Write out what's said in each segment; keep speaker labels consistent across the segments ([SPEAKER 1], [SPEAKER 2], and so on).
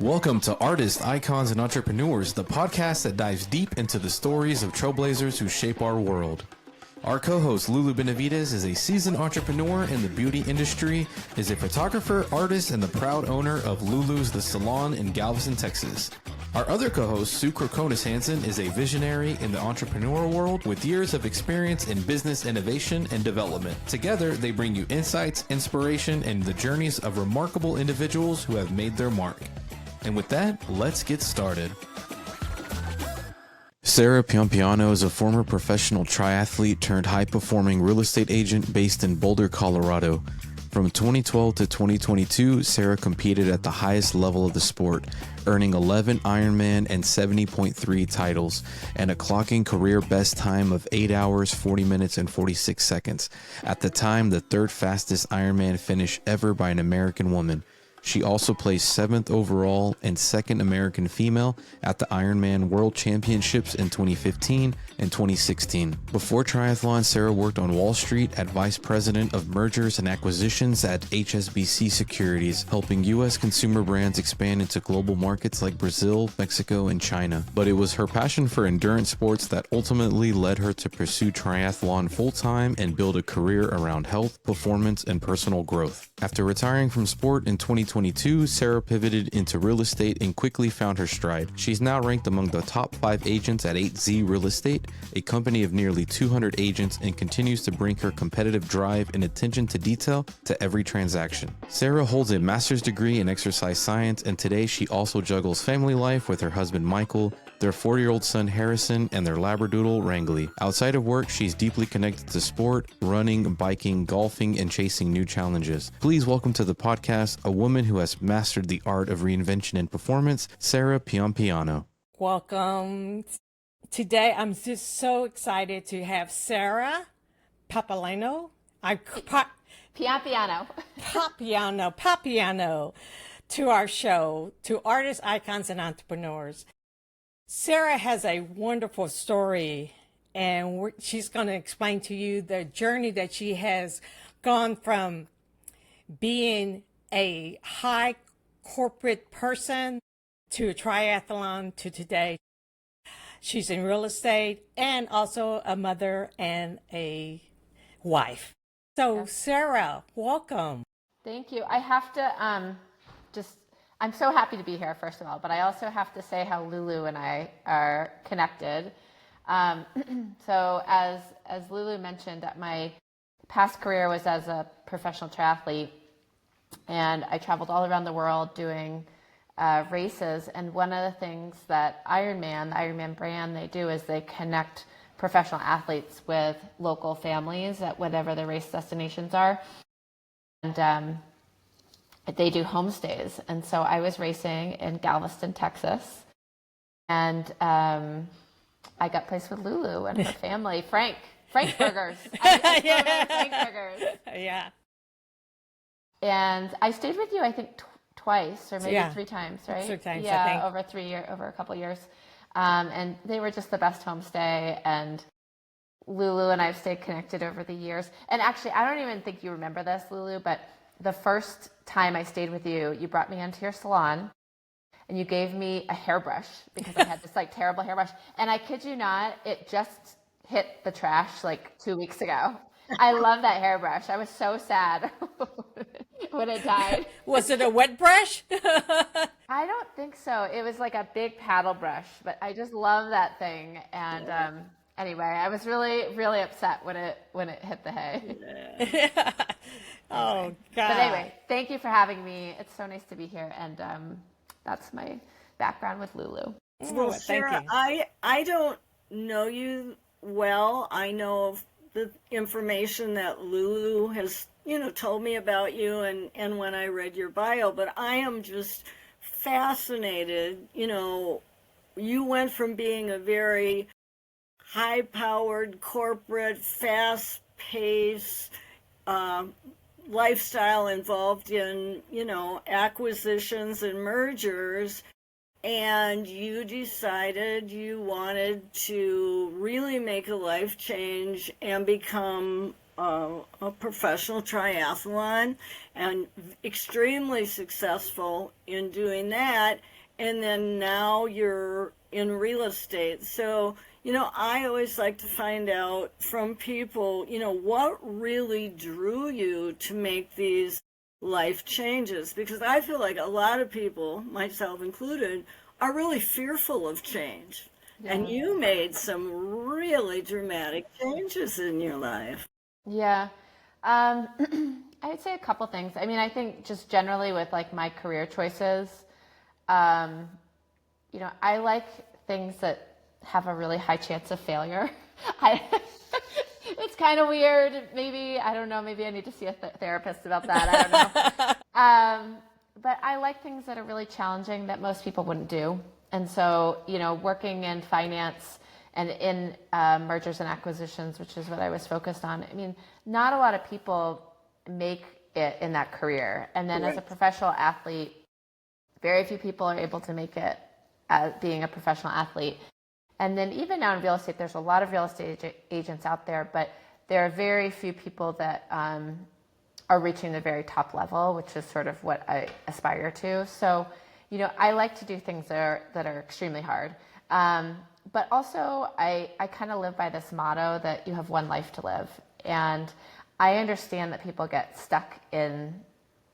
[SPEAKER 1] Welcome to Artists, Icons, and Entrepreneurs, the podcast that dives deep into the stories of trailblazers who shape our world. Our co-host, Lulu Benavidez, is a seasoned entrepreneur in the beauty industry, is a photographer, artist, and the proud owner of Lulu's The Salon in Galveston, Texas. Our other co-host, Krokonis Hanson, is a visionary in the entrepreneurial world with years of experience in business innovation and development. Together, they bring you insights, inspiration, and the journeys of remarkable individuals who have made their mark. And with that, let's get started. Sarah Pianpiano is a former professional triathlete turned high-performing real estate agent based in Boulder, Colorado. From 2012 to 2022, Sarah competed at the highest level of the sport, earning 11 Ironman and 70.3 titles, and a clocking career best time of 8 hours, 40 minutes, and 46 seconds. At the time, the third fastest Ironman finish ever by an American woman. She also placed 7th overall and 2nd American female at the Ironman World Championships in 2015 and 2016. Before triathlon, Sarah worked on Wall Street as Vice President of Mergers and Acquisitions at HSBC Securities, helping U.S. consumer brands expand into global markets like Brazil, Mexico, and China. But it was her passion for endurance sports that ultimately led her to pursue triathlon full-time and build a career around health, performance, and personal growth. After retiring from sport in 2022, Sarah pivoted into real estate and quickly found her stride. She's now ranked among the top 5 agents at 8Z Real Estate, a company of nearly 200 agents, and continues to bring her competitive drive and attention to detail to every transaction. Sarah holds a master's degree in exercise science, and today she also juggles family life with her husband Michael, their 4-year-old son Harrison, and their Labradoodle Wrangley. Outside of work, she's deeply connected to sport, running, biking, golfing, and chasing new challenges. Please welcome to the podcast a woman who has mastered the art of reinvention and performance, Sarah Pianpiano.
[SPEAKER 2] Welcome. Today, I'm just so excited to have Sarah Pianpiano. Pianpiano to our show, to Artists, Icons, and Entrepreneurs. Sarah has a wonderful story, and she's going to explain to you the journey that she has gone from being a high corporate person to a triathlon to today. She's in real estate and also a mother and a wife. So, Sarah, welcome.
[SPEAKER 3] Thank you. I have to I'm so happy to be here, first of all, but I also have to say how Lulu and I are connected. So as Lulu mentioned, my past career was as a professional triathlete, and I traveled all around the world doing races. And one of the things that the Ironman brand, they do is they connect professional athletes with local families at whatever the race destinations are. And they do homestays. And so I was racing in Galveston, Texas. And I got placed with Lulu and her family, Frank Burgers. Frank Burgers.
[SPEAKER 2] Yeah.
[SPEAKER 3] And I stayed with you, I think, twice or maybe 3 times, right?
[SPEAKER 2] 3 times,
[SPEAKER 3] yeah,
[SPEAKER 2] I think.
[SPEAKER 3] over a couple of years. And they were just the best homestay. And Lulu and I have stayed connected over the years. And actually, I don't even think you remember this, Lulu, but the first time I stayed with you, you brought me into your salon and you gave me a hairbrush because I had this terrible hairbrush. And I kid you not, it just hit the trash 2 weeks ago. I love that hairbrush. I was so sad when it died.
[SPEAKER 2] Was it a wet brush?
[SPEAKER 3] I don't think so. It was like a big paddle brush, but I just love that thing. And anyway, I was really, really upset when it hit the hay.
[SPEAKER 2] Yeah. Oh, God.
[SPEAKER 3] But anyway, thank you for having me. It's so nice to be here. And that's my background with Lulu.
[SPEAKER 4] Well, Sarah, I don't know you well. I know of the information that Lulu has, told me about you and when I read your bio, but I am just fascinated. You went from being a very high-powered, corporate, fast-paced lifestyle involved in, acquisitions and mergers, and you decided you wanted to really make a life change and become a professional triathlon and extremely successful in doing that. And then now you're in real estate. So, I always like to find out from people, what really drew you to make these life changes? Because I feel like a lot of people, myself included, are really fearful of change. Yeah. And you made some really dramatic changes in your life.
[SPEAKER 3] Yeah. I would say a couple things. I mean, I think just generally with like my career choices, I like things that have a really high chance of failure. It's kind of weird. Maybe, I don't know, maybe I need to see a therapist about that. I don't know. But I like things that are really challenging that most people wouldn't do. And so, working in finance and in mergers and acquisitions, which is what I was focused on. I mean, not a lot of people make it in that career. And then as a professional athlete, very few people are able to make it as being a professional athlete. And then even now in real estate, there's a lot of real estate agents out there, but there are very few people that are reaching the very top level, which is sort of what I aspire to. So, I like to do things that are extremely hard. But also, I kind of live by this motto that you have one life to live. And I understand that people get stuck in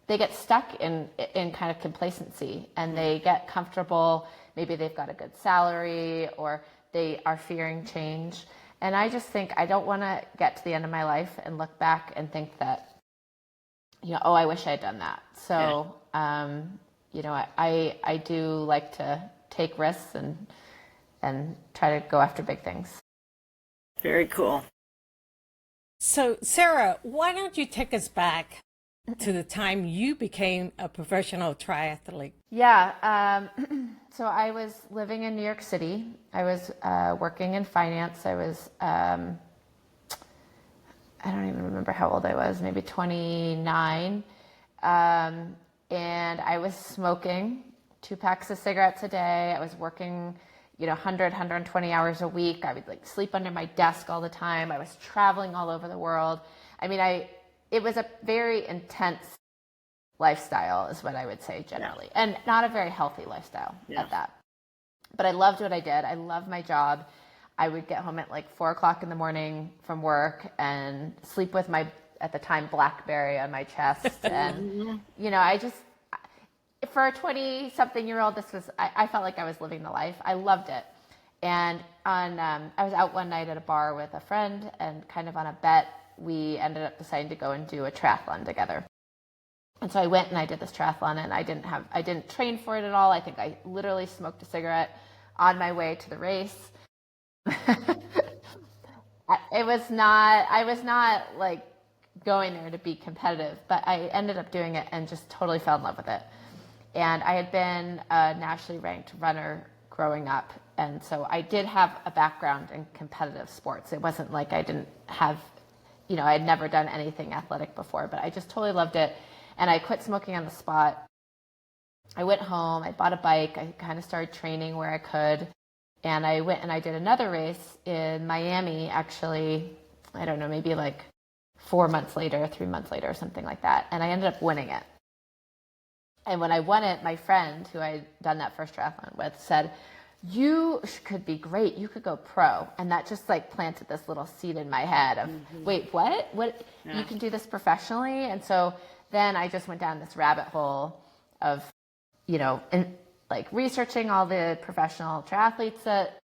[SPEAKER 3] kind of complacency, and they get comfortable. Maybe they've got a good salary, or they are fearing change. And I just think I don't want to get to the end of my life and look back and think that, I wish I had done that. So, I do like to take risks and try to go after big things.
[SPEAKER 4] Very cool.
[SPEAKER 2] So, Sarah, why don't you take us back to the time you became a professional triathlete?
[SPEAKER 3] Yeah. So I was living in New York City. I was working in finance. I was, I don't even remember how old I was, maybe 29. And I was smoking 2 packs of cigarettes a day. I was working, 120 hours a week. I would sleep under my desk all the time. I was traveling all over the world. I mean, it was a very intense lifestyle is what I would say generally, and not a very healthy lifestyle at that. But I loved what I did. I loved my job. I would get home at 4:00 in the morning from work and sleep with my, at the time, BlackBerry on my chest. And, I just, for a 20-something-year-old, I felt like I was living the life. I loved it. And I was out one night at a bar with a friend, and kind of on a bet, we ended up deciding to go and do a triathlon together. And so I went and I did this triathlon, and I didn't train for it at all. I think I literally smoked a cigarette on my way to the race. I was not going there to be competitive, but I ended up doing it and just totally fell in love with it. And I had been a nationally ranked runner growing up. And so I did have a background in competitive sports. It wasn't like I didn't have, I had never done anything athletic before, but I just totally loved it. And I quit smoking on the spot. I went home, I bought a bike, I kind of started training where I could. And I went and I did another race in Miami, actually, I don't know, maybe 4 months later, 3 months later, or something like that. And I ended up winning it. And when I won it, my friend, who I'd done that first triathlon with, said, "You could be great. You could go pro." And that just planted this little seed in my head of, wait, what? You can do this professionally? And so then I just went down this rabbit hole of, researching all the professional triathletes that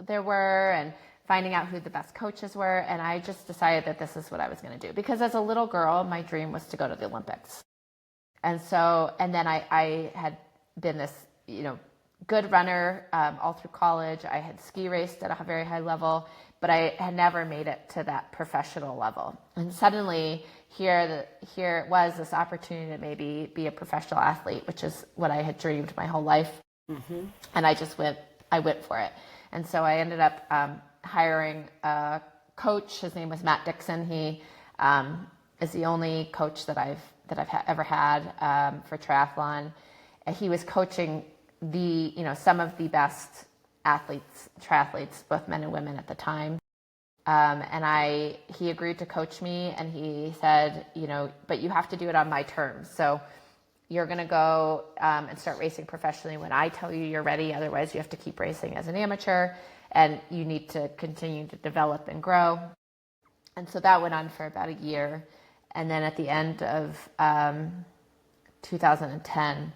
[SPEAKER 3] there were and finding out who the best coaches were. And I just decided that this is what I was going to do. Because as a little girl, my dream was to go to the Olympics. And then I had been this, good runner all through college. I had ski raced at a very high level, but I had never made it to that professional level. And suddenly here was this opportunity to maybe be a professional athlete, which is what I had dreamed my whole life. Mm-hmm. And I went for it. And so I ended up hiring a coach. His name was Matt Dixon. He is the only coach that I've ever had for triathlon. And he was coaching some of the best triathletes, both men and women at the time. And he agreed to coach me, and he said, but you have to do it on my terms. So you're going to go and start racing professionally when I tell you you're ready. Otherwise, you have to keep racing as an amateur, and you need to continue to develop and grow. And so that went on for about a year. And then at the end of 2010,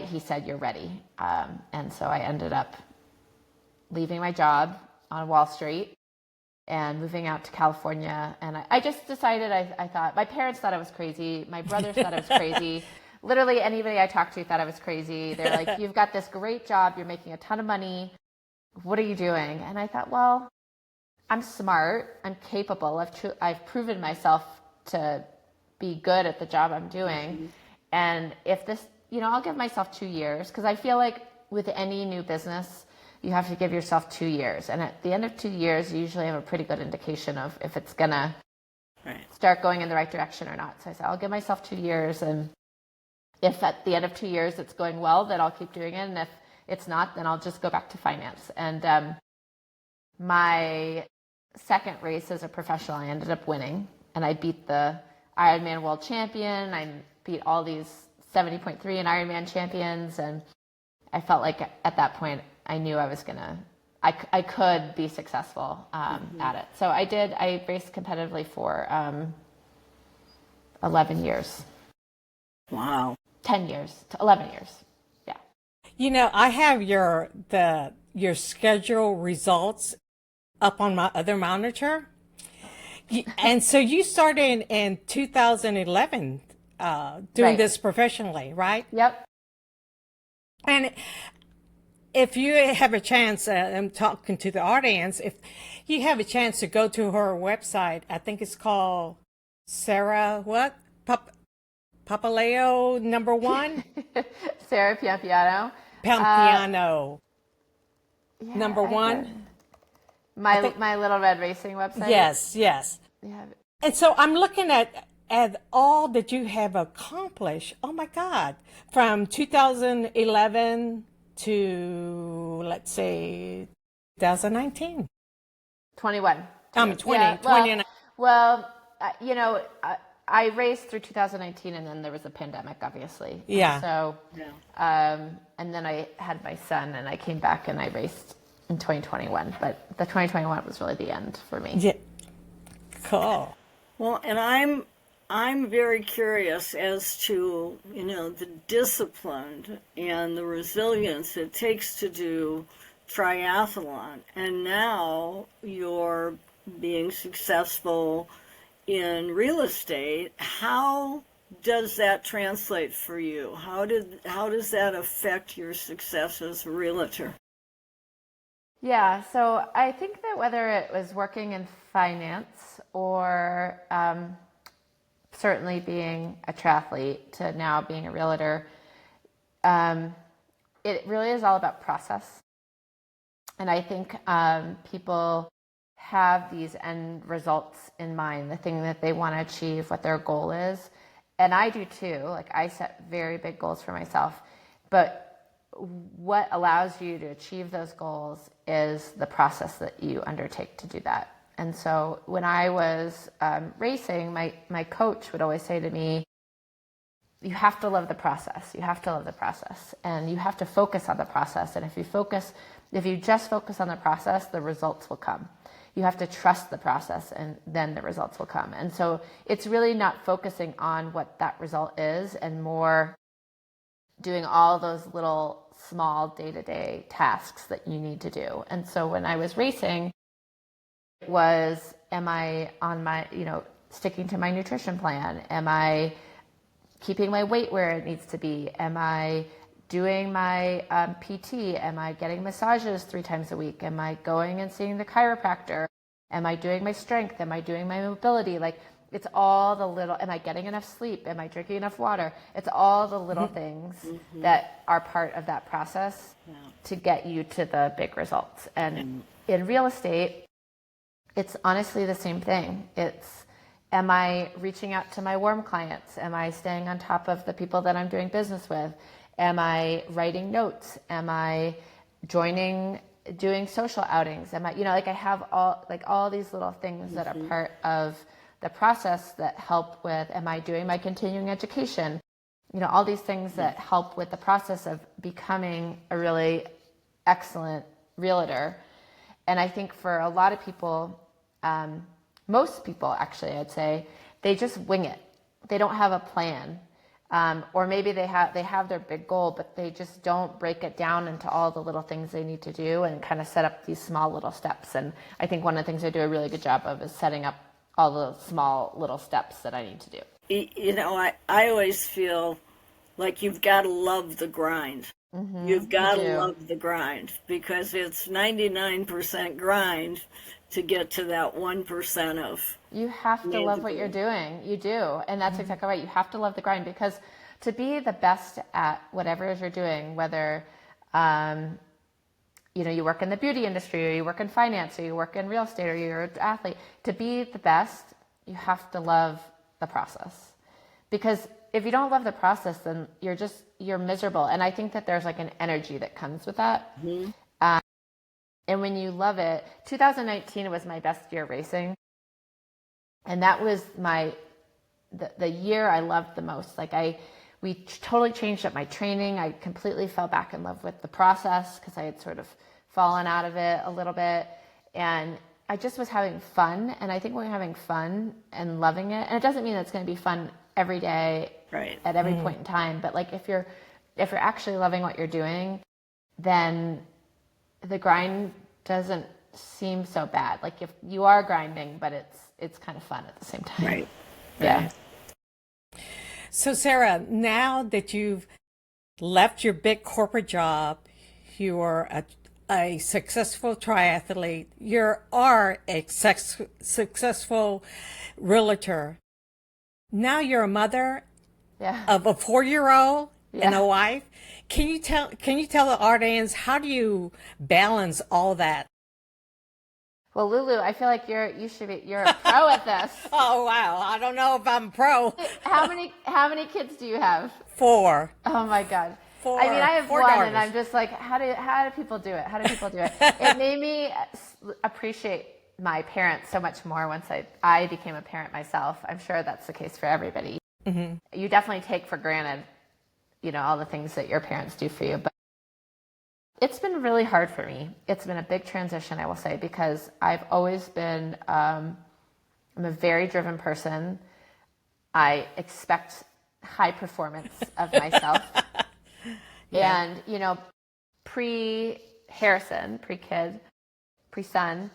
[SPEAKER 3] he said, you're ready. And so I ended up leaving my job on Wall Street and moving out to California. And I just decided, I thought, my parents thought I was crazy. My brothers thought I was crazy. Literally anybody I talked to thought I was crazy. They're like, you've got this great job. You're making a ton of money. What are you doing? And I thought, well, I'm smart. I'm capable. I've proven myself to be good at the job I'm doing. Mm-hmm. And if this, I'll give myself 2 years, because I feel like with any new business, you have to give yourself 2 years. And at the end of 2 years, you usually have a pretty good indication of if it's going to start going in the right direction or not. So I said, I'll give myself 2 years. And if at the end of 2 years it's going well, then I'll keep doing it. And if it's not, then I'll just go back to finance. And my second race as a professional, I ended up winning. And I beat the Ironman world champion. I beat all these 70.3 and Ironman champions. And I felt like at that point, I knew I could be successful at it. So I did. I raced competitively for 11 years.
[SPEAKER 4] Wow.
[SPEAKER 3] 10 years to 11 years. Yeah.
[SPEAKER 2] I have your schedule results up on my other monitor. And so you started in 2011 doing this professionally, right?
[SPEAKER 3] Yep.
[SPEAKER 2] And if you have a chance, I'm talking to the audience, if you have a chance to go to her website, I think it's called Sarah, Papaleo #1?
[SPEAKER 3] Sarah Pianpiano.
[SPEAKER 2] Pianpiano. #1.
[SPEAKER 3] My Little Red Racing website.
[SPEAKER 2] Yes.
[SPEAKER 3] Yeah.
[SPEAKER 2] And so I'm looking at all that you have accomplished. Oh my God. From 2011 to, let's say, 2019.
[SPEAKER 3] 21.
[SPEAKER 2] 20.
[SPEAKER 3] Yeah,
[SPEAKER 2] 20.
[SPEAKER 3] Well, I raced through 2019, and then there was a pandemic, obviously.
[SPEAKER 2] Yeah.
[SPEAKER 3] So, and then I had my son, and I came back and I raced in 2021. But the 2021 was really the end for me.
[SPEAKER 2] Yeah. Cool.
[SPEAKER 4] Well, and I'm very curious as to, the discipline and the resilience it takes to do triathlon. And now you're being successful in real estate. How does that translate for you? How does that affect your success as a realtor?
[SPEAKER 3] Yeah, so I think that whether it was working in finance or certainly being a triathlete to now being a realtor, it really is all about process. And I think people have these end results in mind, the thing that they want to achieve, what their goal is. And I do too. Like, I set very big goals for myself. But what allows you to achieve those goals is the process that you undertake to do that. And so when I was racing, my coach would always say to me, you have to love the process. You have to love the process. And you have to focus on the process. And if you just focus on the process, the results will come. You have to trust the process, and then the results will come. And so it's really not focusing on what that result is, and more doing all those little small day-to-day tasks that you need to do. And so when I was racing, it was, am I on my, sticking to my nutrition plan? Am I keeping my weight where it needs to be? Am I doing my PT? Am I getting massages 3 times a week? Am I going and seeing the chiropractor? Am I doing my strength? Am I doing my mobility? Like, it's all the little, am I getting enough sleep? Am I drinking enough water? It's all the little things that are part of that process to get you to the big results. And in real estate, it's honestly the same thing. It's, am I reaching out to my warm clients? Am I staying on top of the people that I'm doing business with? Am I writing notes? Am I joining doing social outings? Am I, like I have all these little things that are part of the process that help with, am I doing my continuing education? All these things that help with the process of becoming a really excellent realtor. And I think for a lot of people, most people actually, I'd say, they just wing it. They don't have a plan. Or maybe they have their big goal, but they just don't break it down into all the little things they need to do and kind of set up these small little steps. And I think one of the things I do a really good job of is setting up all the small little steps that I need to do.
[SPEAKER 4] I always feel like you've got to love the grind. You've got to love the grind, because it's 99% grind to get to that 1% of.
[SPEAKER 3] You have to love what you're doing. You do. And that's exactly right. You have to love the grind, because to be the best at whatever it is you're doing, whether you work in the beauty industry, or you work in finance, or you work in real estate, or you're an athlete, to be the best, you have to love the process. Because if you don't love the process, then you're miserable. And I think that there's like an energy that comes with that. And when you love it, 2019 was my best year racing. And that was the year I loved the most. We totally changed up my training. I completely fell back in love with the process, because I had sort of fallen out of it a little bit. And I just was having fun. And I think when you're having fun and loving it, and it doesn't mean it's going to be fun every day, right, at every point in time, but like if you're actually loving what you're doing, then the grind doesn't seem so bad. Like if you are grinding, but it's kind of fun at the same time.
[SPEAKER 4] Right.
[SPEAKER 3] Yeah.
[SPEAKER 2] So Sarah, now that you've left your big corporate job, you are a successful triathlete, you are a successful realtor. Now you're a mother of a 4-year-old and a wife. Can you tell the audience, how do you balance all that?
[SPEAKER 3] Well, Lulu, I feel like you're a pro at this.
[SPEAKER 2] Oh wow, I don't know if I'm pro.
[SPEAKER 3] How many kids do you have?
[SPEAKER 2] 4.
[SPEAKER 3] Oh my God.
[SPEAKER 2] 4.
[SPEAKER 3] I mean, I have
[SPEAKER 2] 4
[SPEAKER 3] one,
[SPEAKER 2] daughters.
[SPEAKER 3] and I'm just like, how do people do it? How do people do it? It made me appreciate my parents so much more once I became a parent myself. I'm sure that's the case for everybody. You definitely take for granted, all the things that your parents do for you. But it's been really hard for me. It's been a big transition, I will say, because I've always been, I'm a very driven person. I expect high performance of myself. And, pre-Harrison, pre-kid, pre-son,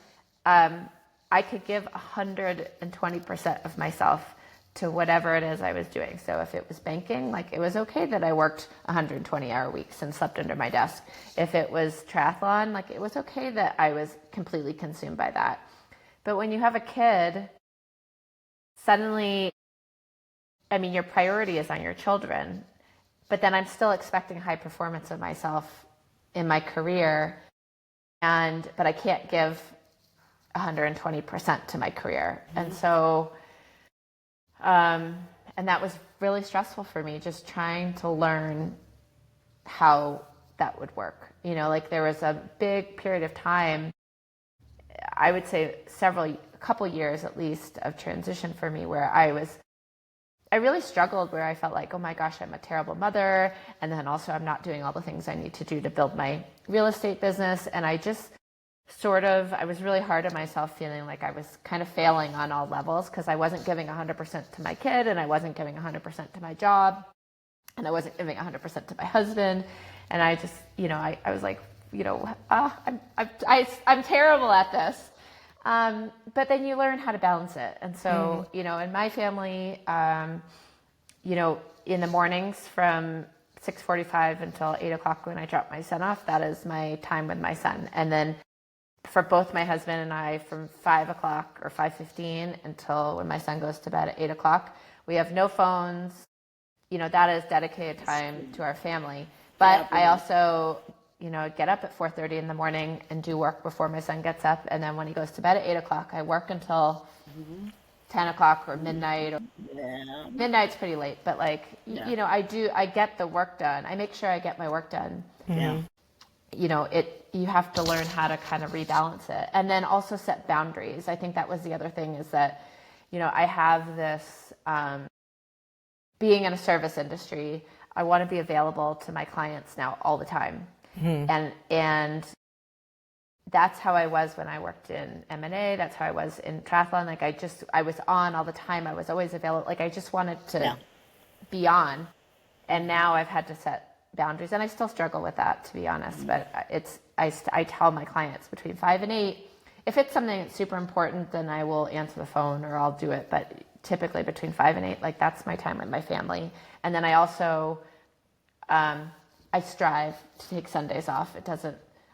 [SPEAKER 3] I could give 120% of myself to whatever it is I was doing. So if it was banking, it was okay that I worked 120-hour weeks and slept under my desk. If it was triathlon, it was okay that I was completely consumed by that. But when you have a kid, suddenly, your priority is on your children, but then I'm still expecting high performance of myself in my career, but I can't give 120% to my career. And so, and that was really stressful for me, just trying to learn how that would work. There was a big period of time, I would say a couple years at least, of transition for me where I really struggled, where I felt like, oh my gosh, I'm a terrible mother. And then also I'm not doing all the things I need to do to build my real estate business. And I just I was really hard on myself, feeling like I was kind of failing on all levels, because I wasn't giving 100% to my kid, and I wasn't giving 100% to my job, and I wasn't giving 100% to my husband. And I just, I was like, I'm terrible at this. But then you learn how to balance it. And so, in my family, in the mornings from 6:45 until 8 o'clock when I drop my son off, that is my time with my son. And then for both my husband and I, from 5 o'clock or 5:15 until when my son goes to bed at 8 o'clock, we have no phones. That is dedicated time to our family. But I also, get up at 4:30 in the morning and do work before my son gets up. And then when he goes to bed at 8 o'clock, I work until 10 o'clock or midnight. Midnight's pretty late, but I get the work done. I make sure I get my work done. you have to learn how to kind of rebalance it, and then also set boundaries. I think that was the other thing, is that, I have this, being in a service industry, I want to be available to my clients now all the time. And that's how I was when I worked in M&A. That's how I was in triathlon. Like I was on all the time. I was always available. Like I just wanted to be on. And now I've had to set boundaries, and I still struggle with that, to be honest. But I tell my clients between 5 and 8, if it's something that's super important, then I will answer the phone or I'll do it. But typically between 5 and 8, like that's my time with my family. And then I also, I strive to take Sundays off.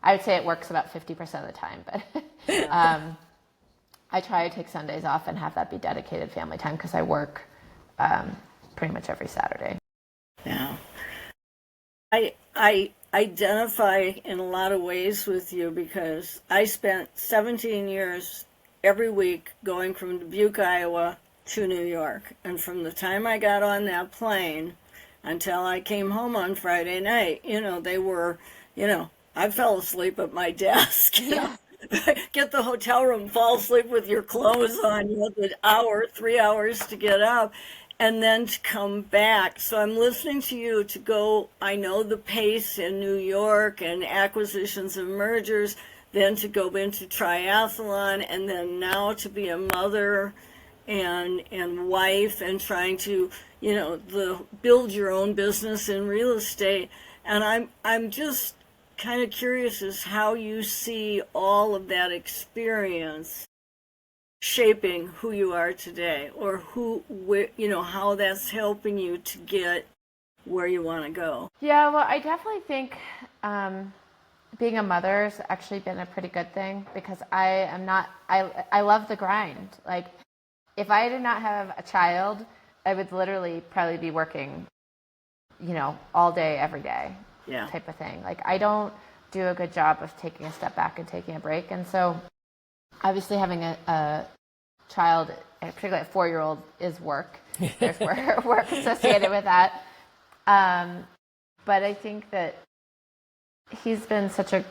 [SPEAKER 3] I would say it works about 50% of the time, but I try to take Sundays off and have that be dedicated family time, because I work pretty much every Saturday.
[SPEAKER 4] Yeah. I identify in a lot of ways with you, because I spent 17 years every week going from Dubuque, Iowa to New York. And from the time I got on that plane until I came home on Friday night, they were, I fell asleep at my desk. Get the hotel room, fall asleep with your clothes on, the 3 hours to get up, and then to come back. So I'm listening to you to go, I know the pace in New York and acquisitions and mergers, then to go into triathlon, and then now to be a mother and wife, and trying to, build your own business in real estate. And I'm just kind of curious as how you see all of that experience shaping who you are today, or how that's helping you to get where you want to go.
[SPEAKER 3] Yeah, well, I definitely think being a mother has actually been a pretty good thing, because I love the grind. Like, if I did not have a child, I would literally probably be working, all day, every day, type of thing. Like, I don't do a good job of taking a step back and taking a break. And so obviously having a child, and particularly a 4-year-old, is work. There's work associated with that. But I think that he's been such a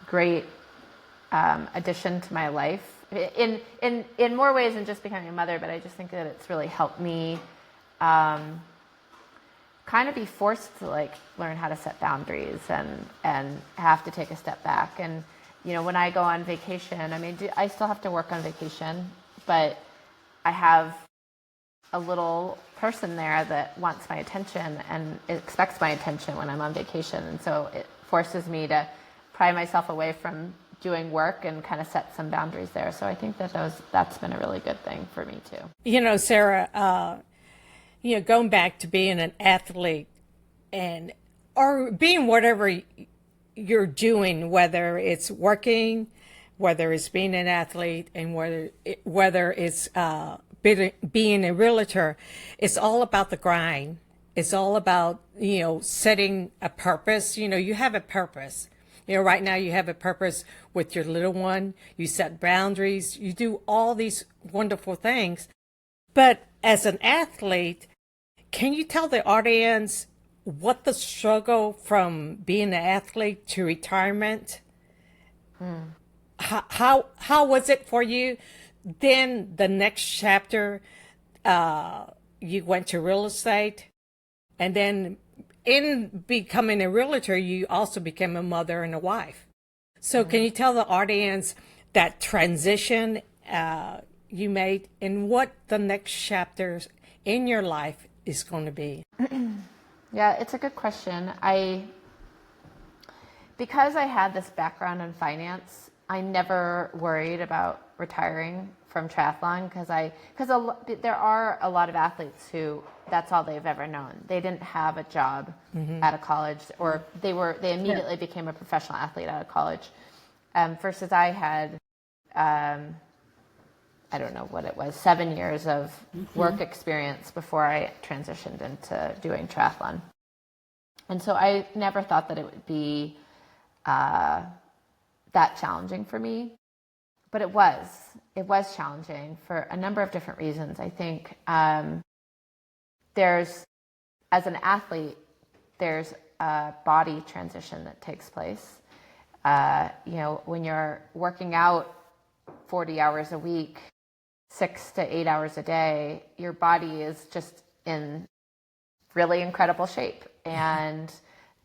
[SPEAKER 3] great addition to my life in more ways than just becoming a mother. But I just think that it's really helped me kind of be forced to learn how to set boundaries and have to take a step back. And when I go on vacation, I still have to work on vacation, but I have a little person there that wants my attention and expects my attention when I'm on vacation. And so it forces me to pry myself away from doing work and kind of set some boundaries there. So I think that's been a really good thing for me too.
[SPEAKER 2] Sarah, going back to being an athlete or being whatever you're doing, whether it's working, whether it's being an athlete, and whether it's being a realtor, it's all about the grind. It's all about, setting a purpose. You have a purpose. Right now you have a purpose with your little one. You set boundaries. You do all these wonderful things. But as an athlete, can you tell the audience what the struggle from being an athlete to retirement? How was it for you? Then the next chapter, you went to real estate, and then in becoming a realtor, you also became a mother and a wife. So can you tell the audience that transition you made, and what the next chapters in your life is going to be?
[SPEAKER 3] Yeah, it's a good question. Because I had this background in finance, I never worried about retiring from triathlon, because there are a lot of athletes who that's all they've ever known. They didn't have a job out of college, or they immediately became a professional athlete out of college. Versus I had, I don't know what it was, 7 years of work experience before I transitioned into doing triathlon. And so I never thought that it would be that challenging for me. But it was challenging for a number of different reasons. I think as an athlete, there's a body transition that takes place. when you're working out 40 hours a week, 6 to 8 hours a day, your body is just in really incredible shape. And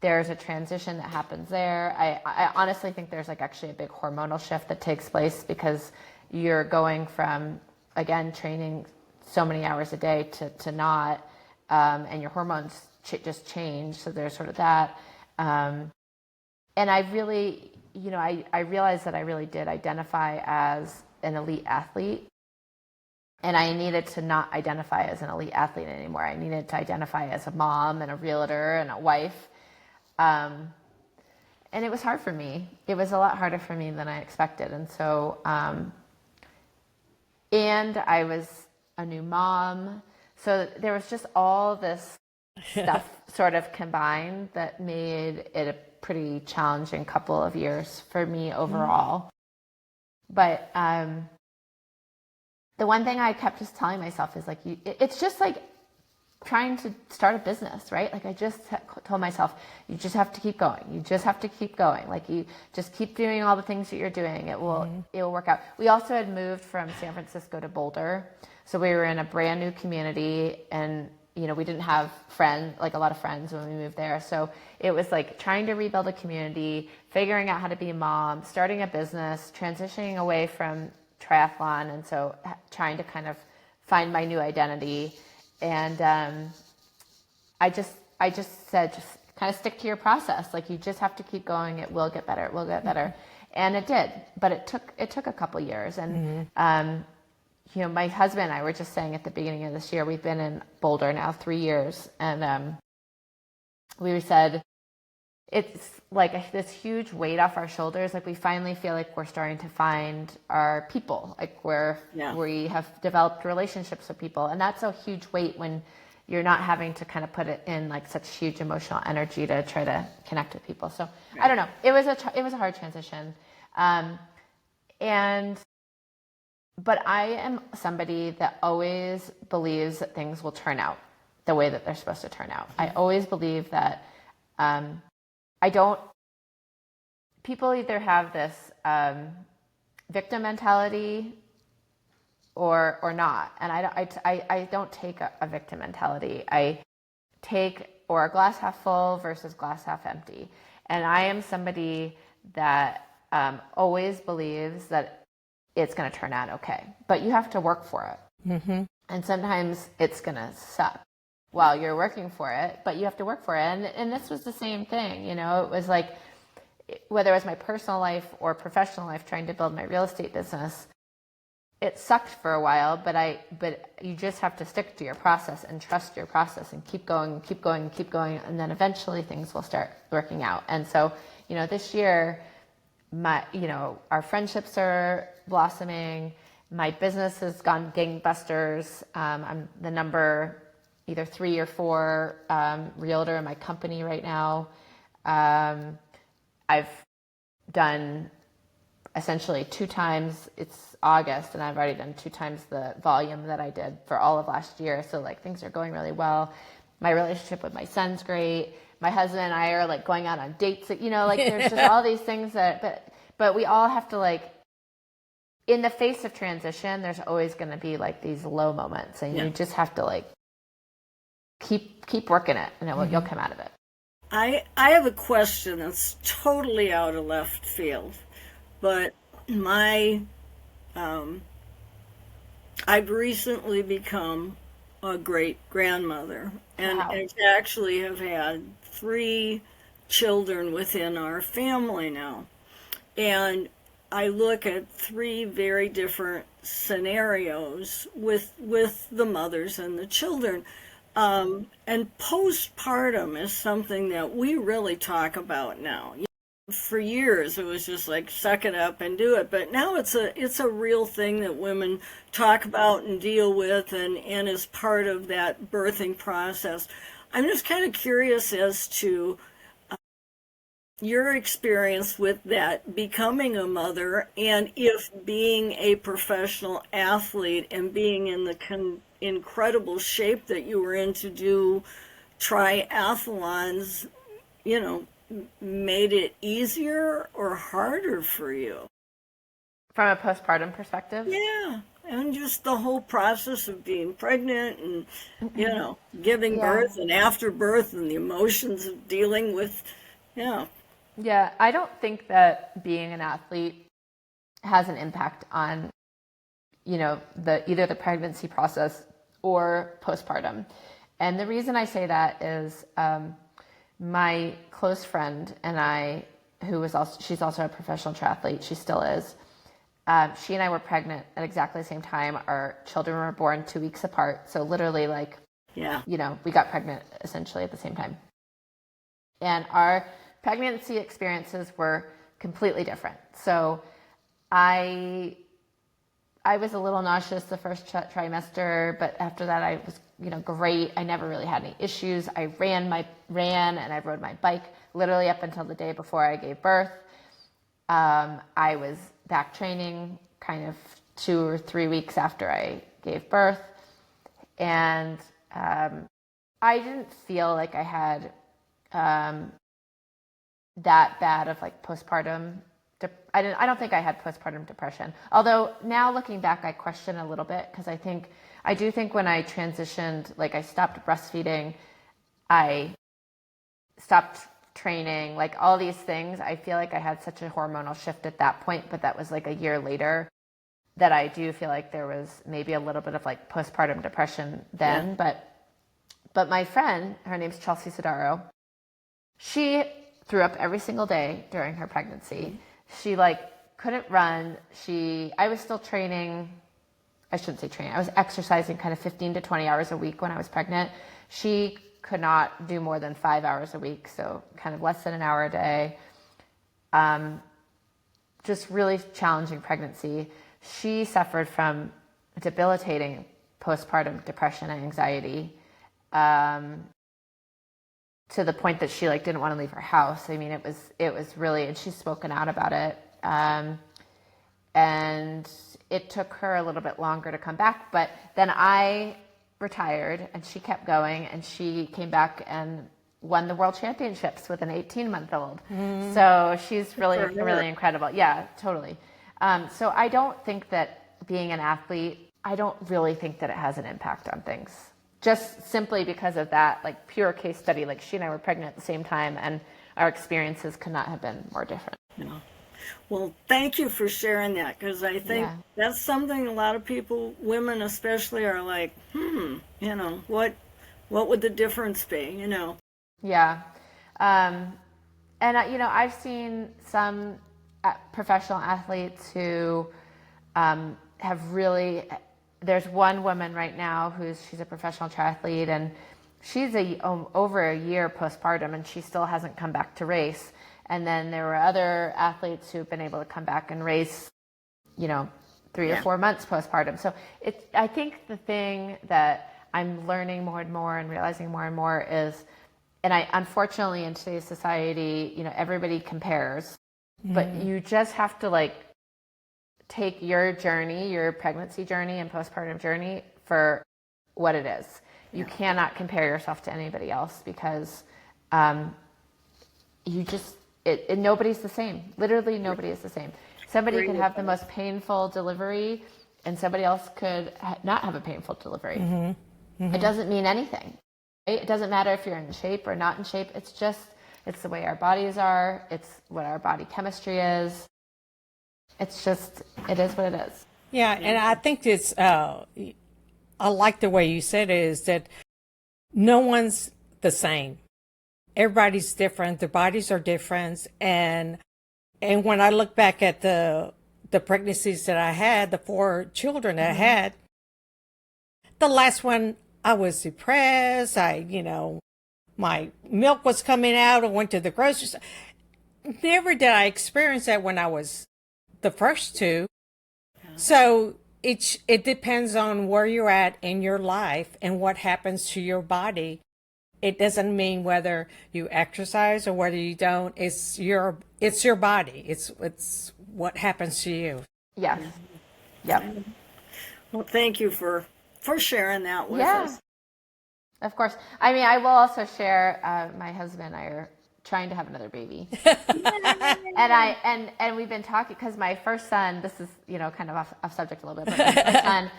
[SPEAKER 3] there's a transition that happens there. I honestly think there's like actually a big hormonal shift that takes place, because you're going from, again, training so many hours a day to not, and your hormones just change. So there's sort of that. And I really, I realized that I really did identify as an elite athlete. And I needed to not identify as an elite athlete anymore. I needed to identify as a mom and a realtor and a wife. And it was hard for me. It was a lot harder for me than I expected. And so, and I was a new mom. So there was just all this stuff sort of combined that made it a pretty challenging couple of years for me overall. But, the one thing I kept just telling myself is like, it's just like trying to start a business, right? Like I just told myself, you just have to keep going. You just have to keep going. Like you just keep doing all the things that you're doing. It will work out. We also had moved from San Francisco to Boulder. So we were in a brand new community, and, we didn't have a lot of friends when we moved there. So it was like trying to rebuild a community, figuring out how to be a mom, starting a business, transitioning away from triathlon, and so trying to kind of find my new identity. And I just said, just kind of stick to your process. Like you just have to keep going. It will get better. It will get better. And it did, but it took a couple years. And my husband and I were just saying at the beginning of this year, we've been in Boulder now 3 years, and we said, it's like this huge weight off our shoulders. Like we finally feel like we're starting to find our people, like we have developed relationships with people. And that's a huge weight when you're not having to kind of put it in like such huge emotional energy to try to connect with people. So I don't know. It was a hard transition. But I am somebody that always believes that things will turn out the way that they're supposed to turn out. I always believe that, people either have this victim mentality or not. And I don't take a victim mentality. I take or a glass half full versus glass half empty. And I am somebody that always believes that it's going to turn out okay. But you have to work for it. Mm-hmm. And sometimes it's going to suck while you're working for it, but you have to work for it. And this was the same thing. It was like, whether it was my personal life or professional life, trying to build my real estate business, it sucked for a while, but you just have to stick to your process and trust your process and keep going, and then eventually things will start working out. And so, this year, our friendships are blossoming. My business has gone gangbusters. I'm the number either 3 or 4 realtor in my company right now. I've done essentially 2 times, it's August, and I've already done 2 times the volume that I did for all of last year. So like things are going really well. My relationship with my son's great. My husband and I are like going out on dates, like there's just all these things but we all have to, like, in the face of transition, there's always going to be like these low moments, and you just have to like keep working it, and you'll come out of it.
[SPEAKER 4] I have a question that's totally out of left field, but I've recently become a great grandmother, and
[SPEAKER 3] Wow.
[SPEAKER 4] I actually have had 3 children within our family now. And I look at 3 very different scenarios with the mothers and the children. And postpartum is something that we really talk about now. For years, it was just like, suck it up and do it. But now it's a real thing that women talk about and deal with, and is part of that birthing process. I'm just kind of curious as to your experience with that, becoming a mother, and if being a professional athlete and being in the incredible shape that you were in to do triathlons, made it easier or harder for you?
[SPEAKER 3] From a postpartum perspective?
[SPEAKER 4] Yeah, and just the whole process of being pregnant and, giving birth and after birth and the emotions of dealing with,
[SPEAKER 3] Yeah, I don't think that being an athlete has an impact on, either the pregnancy process or postpartum. And the reason I say that is my close friend and I, she's also a professional triathlete, she still is. She and I were pregnant at exactly the same time. Our children were born 2 weeks apart. So literally we got pregnant essentially at the same time. And our pregnancy experiences were completely different. So I was a little nauseous the first trimester, but after that I was, great. I never really had any issues. I ran and I rode my bike literally up until the day before I gave birth. I was back training kind of 2 or 3 weeks after I gave birth. And I didn't feel like I had that bad of like postpartum. I don't think I had postpartum depression. Although now looking back, I question a little bit because I do think when I transitioned, like I stopped breastfeeding, I stopped training, like all these things, I feel like I had such a hormonal shift at that point, but that was like a year later, that I do feel like there was maybe a little bit of like postpartum depression then. Yeah. But my friend, her name's Chelsea Sodaro, she threw up every single day during her pregnancy. She couldn't run. I was still training. I shouldn't say training. I was exercising kind of 15 to 20 hours a week when I was pregnant. She could not do more than 5 hours a week, so kind of less than an hour a day. Just really challenging pregnancy. She suffered from debilitating postpartum depression and anxiety, to the point that she didn't want to leave her house. I mean, it was really, and she's spoken out about it. And it took her a little bit longer to come back, but then I retired and she kept going, and she came back and won the world championships with an 18-month-old. So she's really incredible. Yeah, totally. So I don't think that being an athlete, I don't really think that it has an impact on things. Just simply because of that, pure case study, she and I were pregnant at the same time, and our experiences could not have been more different.
[SPEAKER 4] Yeah. Well, thank you for sharing that, because I think that's something a lot of people, women especially, are like, what would the difference be,
[SPEAKER 3] Yeah. And, I've seen some professional athletes who have really, there's one woman right now she's a professional triathlete, and she's over a year postpartum, and she still hasn't come back to race. And then there were other athletes who've been able to come back and race, 3 or 4 months postpartum. So I think the thing that I'm learning more and more and realizing more and more is, and unfortunately in today's society, everybody compares, but you just have to take your journey, your pregnancy journey and postpartum journey for what it is. You cannot compare yourself to anybody else, because nobody's the same. Literally nobody is the same. Somebody could have the most painful delivery, and somebody else could not have a painful delivery. It doesn't mean anything. Right? It doesn't matter if you're in shape or not in shape. It's the way our bodies are. It's what our body chemistry is. It is what it is.
[SPEAKER 2] Yeah, and I think it's, I like the way you said it, is that no one's the same. Everybody's different. Their bodies are different. And when I look back at the pregnancies that I had, the 4 children that I had, the last one, I was depressed. My milk was coming out. I went to the grocery store. Never did I experience that when I was the first 2. So it depends on where you're at in your life and what happens to your body. It doesn't mean whether you exercise or whether you don't. It's your body. It's what happens to you.
[SPEAKER 3] Yes. Yep.
[SPEAKER 4] Well, thank you for sharing that with us.
[SPEAKER 3] Of course. I mean, I will also share, my husband and I are trying to have another baby. and we've been talking, because my first son, this is, kind of off subject a little bit, but my son,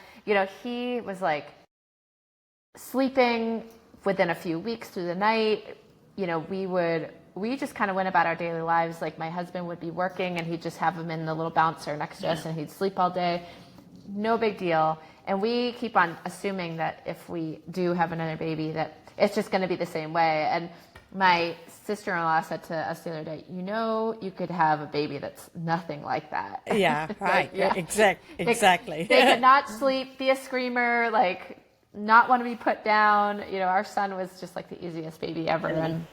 [SPEAKER 3] he was like sleeping within a few weeks through the night. We just kind of went about our daily lives. Like, my husband would be working and he'd just have him in the little bouncer next to us and he'd sleep all day. No big deal. And we keep on assuming that if we do have another baby, that it's just going to be the same way. And my sister-in-law said to us the other day, you could have a baby that's nothing like that.
[SPEAKER 2] Yeah, right. Exactly.
[SPEAKER 3] They could not sleep, be a screamer, like not want to be put down. Our son was just like the easiest baby ever. And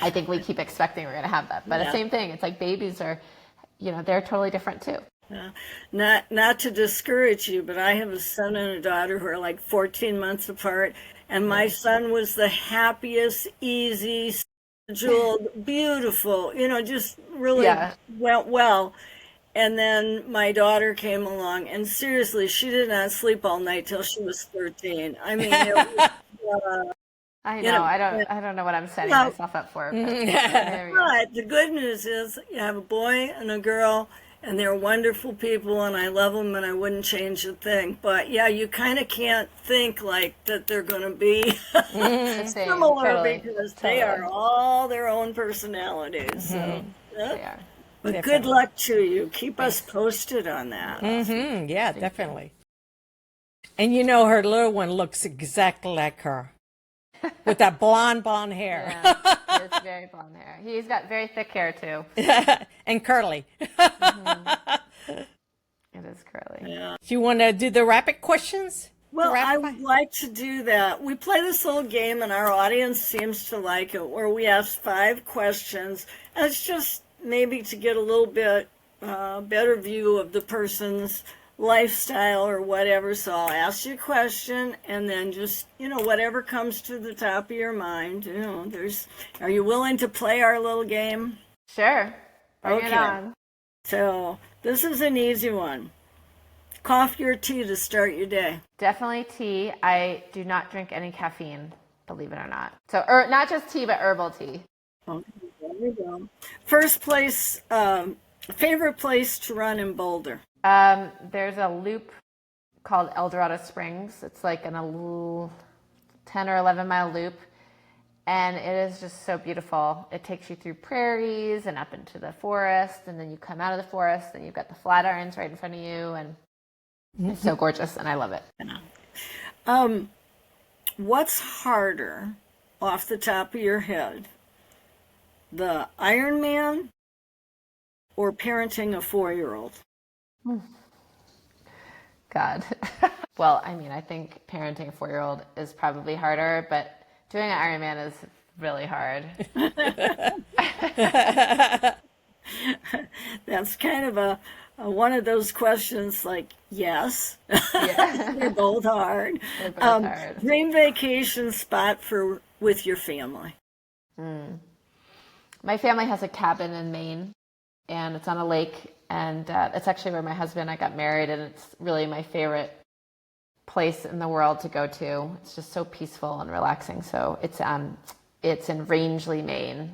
[SPEAKER 3] I think we keep expecting we're going to have that. But the same thing, it's like babies are, they're totally different too.
[SPEAKER 4] Not to discourage you, but I have a son and a daughter who are like 14 months apart. And my son was the happiest, easy, scheduled, beautiful, just really went well. And then my daughter came along, and seriously, she did not sleep all night till she was 13. I mean, it was,
[SPEAKER 3] I know. I don't know what I'm setting myself up for.
[SPEAKER 4] But the good news is you have a boy and a girl, and they're wonderful people, and I love them, and I wouldn't change a thing. But yeah, you kind of can't think like that they're going to be similar because they are all their own personalities. So,
[SPEAKER 3] they are.
[SPEAKER 4] But
[SPEAKER 2] Definitely.
[SPEAKER 4] Good luck to you. Keep us posted on that.
[SPEAKER 2] Yeah, definitely. And her little one looks exactly like her, with that blonde hair.
[SPEAKER 3] Yeah, it's very blonde hair. He's got very thick hair too.
[SPEAKER 2] And curly.
[SPEAKER 3] It is curly.
[SPEAKER 2] Do you want to do the rapid questions?
[SPEAKER 4] Well, I would like to do that. We play this little game, and our audience seems to like it, where we ask 5 questions. And it's just maybe to get a little bit better view of the person's lifestyle or whatever. So I'll ask you a question, and then just, whatever comes to the top of your mind. Are you willing to play our little game?
[SPEAKER 3] Sure. Bring it on.
[SPEAKER 4] So this is an easy one. Coffee or tea to start your day?
[SPEAKER 3] Definitely tea. I do not drink any caffeine, believe it or not. So not just tea, but herbal tea.
[SPEAKER 4] Okay, there we go. First place, favorite place to run in Boulder?
[SPEAKER 3] There's a loop called El Dorado Springs. It's like a 10 or 11 mile loop. And it is just so beautiful. It takes you through prairies and up into the forest. And then you come out of the forest and you've got the Flatirons right in front of you. And it's so gorgeous, and I love it.
[SPEAKER 4] What's harder off the top of your head? The Ironman or parenting a 4-year-old?
[SPEAKER 3] God. Well, I think parenting a 4-year-old is probably harder, but doing an Ironman is really hard.
[SPEAKER 4] That's kind of one of those questions like, yes.
[SPEAKER 3] Yeah.
[SPEAKER 4] They're both hard.
[SPEAKER 3] They're both hard.
[SPEAKER 4] Dream vacation spot with your family?
[SPEAKER 3] My family has a cabin in Maine, and it's on a lake, and it's actually where my husband and I got married, and it's really my favorite place in the world to go to. It's just so peaceful and relaxing. So it's in Rangeley, Maine.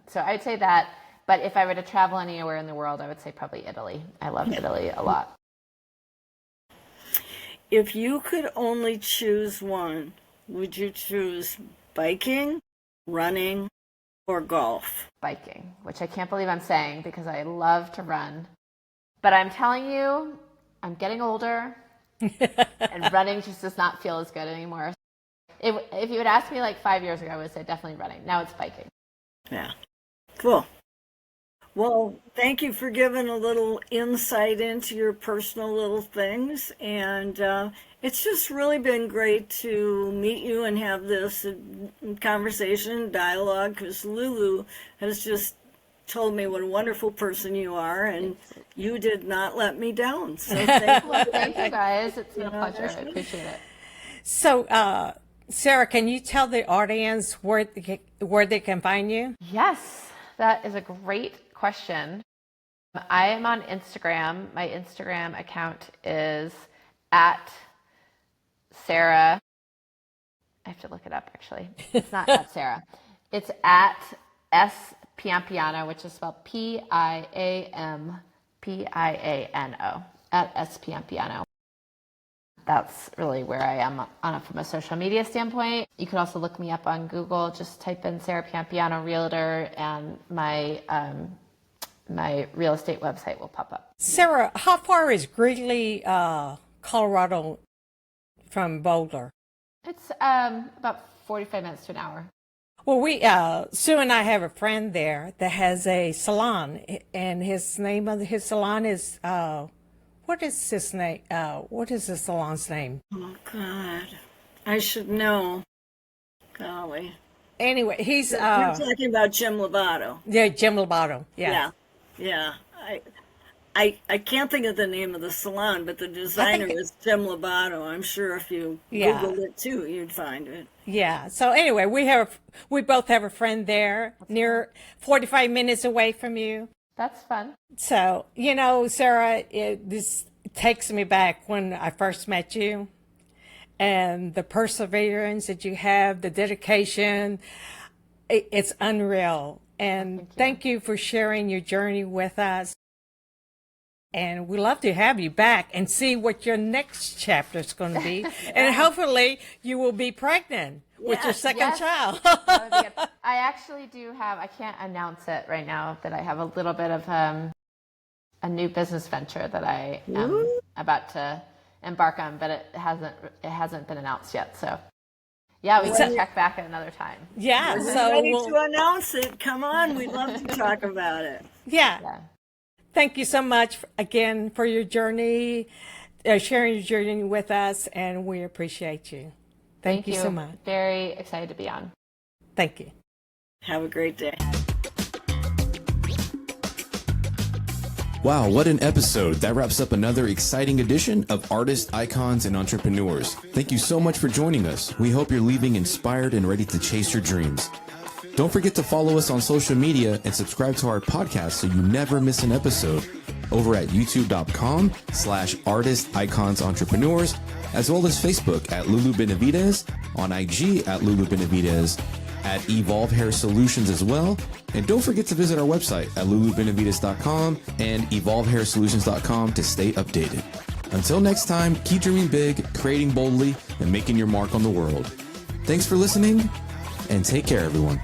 [SPEAKER 3] So I'd say that. But if I were to travel anywhere in the world, I would say probably Italy. I love Italy a lot.
[SPEAKER 4] If you could only choose one, would you choose biking, running, or golf?
[SPEAKER 3] Biking, which I can't believe I'm saying because I love to run. But I'm telling you, I'm getting older and running just does not feel as good anymore. If you had asked me like 5 years ago, I would say definitely running. Now it's biking.
[SPEAKER 4] Yeah. Cool. Well, thank you for giving a little insight into your personal little things. And it's just really been great to meet you and have this conversation, dialogue, because Lulu has just told me what a wonderful person you are, and you did not let me down. So thank you.
[SPEAKER 3] Well, thank you guys. It's been a pleasure. I appreciate it.
[SPEAKER 2] So, Sarah, can you tell the audience where they can find you?
[SPEAKER 3] Yes, that is a great question. I am on Instagram. My Instagram account is at Sarah. I have to look it up, actually. It's not at Sarah. It's at S Pianpiano, which is spelled Piampiano at S Pianpiano. That's really where I am from a social media standpoint. You could also look me up on Google. Just type in Sarah Pianpiano Realtor, and my real estate website will pop up.
[SPEAKER 2] Sarah, how far is Greeley, Colorado from Boulder?
[SPEAKER 3] It's about 45 minutes to an hour.
[SPEAKER 2] Well, Sue and I have a friend there that has a salon, and his name of his salon is, what is his name? What is the salon's name?
[SPEAKER 4] Oh, God. I should know. Golly.
[SPEAKER 2] Anyway, he's...
[SPEAKER 4] You're talking about Jim Lovato.
[SPEAKER 2] Yeah, Jim Lovato. Yeah.
[SPEAKER 4] Yeah. I can't think of the name of the salon, but the designer is Jim Lovato. I'm sure if you Googled it too, you'd find it.
[SPEAKER 2] Yeah. So anyway, we both have a friend there, near 45 minutes away from you.
[SPEAKER 3] That's fun.
[SPEAKER 2] So, Sarah, this takes me back when I first met you, and the perseverance that you have, the dedication, it's unreal. And thank you for sharing your journey with us. And we love to have you back and see what your next chapter is going to be. And hopefully you will be pregnant with your second child.
[SPEAKER 3] I actually do have, I can't announce it right now, but I have a little bit of a new business venture that I am about to embark on, but it hasn't been announced yet. So yeah, we can check back at another time.
[SPEAKER 2] Yeah.
[SPEAKER 4] We're
[SPEAKER 2] so
[SPEAKER 4] ready to announce it. Come on. We'd love to talk about it.
[SPEAKER 2] Yeah. Thank you so much again for your journey, sharing your journey with us, and we appreciate you. Thank you so much.
[SPEAKER 3] Very excited to be on.
[SPEAKER 2] Thank you.
[SPEAKER 4] Have a great day.
[SPEAKER 1] Wow, what an episode. That wraps up another exciting edition of Artists, Icons, and Entrepreneurs. Thank you so much for joining us. We hope you're leaving inspired and ready to chase your dreams. Don't forget to follow us on social media and subscribe to our podcast so you never miss an episode over at youtube.com/artist icons entrepreneurs, as well as Facebook at Lulu Benavidez, on IG at Lulu Benavidez, at Evolve Hair Solutions as well. And don't forget to visit our website at lulubenavidez.com and evolvehairsolutions.com to stay updated. Until next time, keep dreaming big, creating boldly, and making your mark on the world. Thanks for listening, and take care, everyone.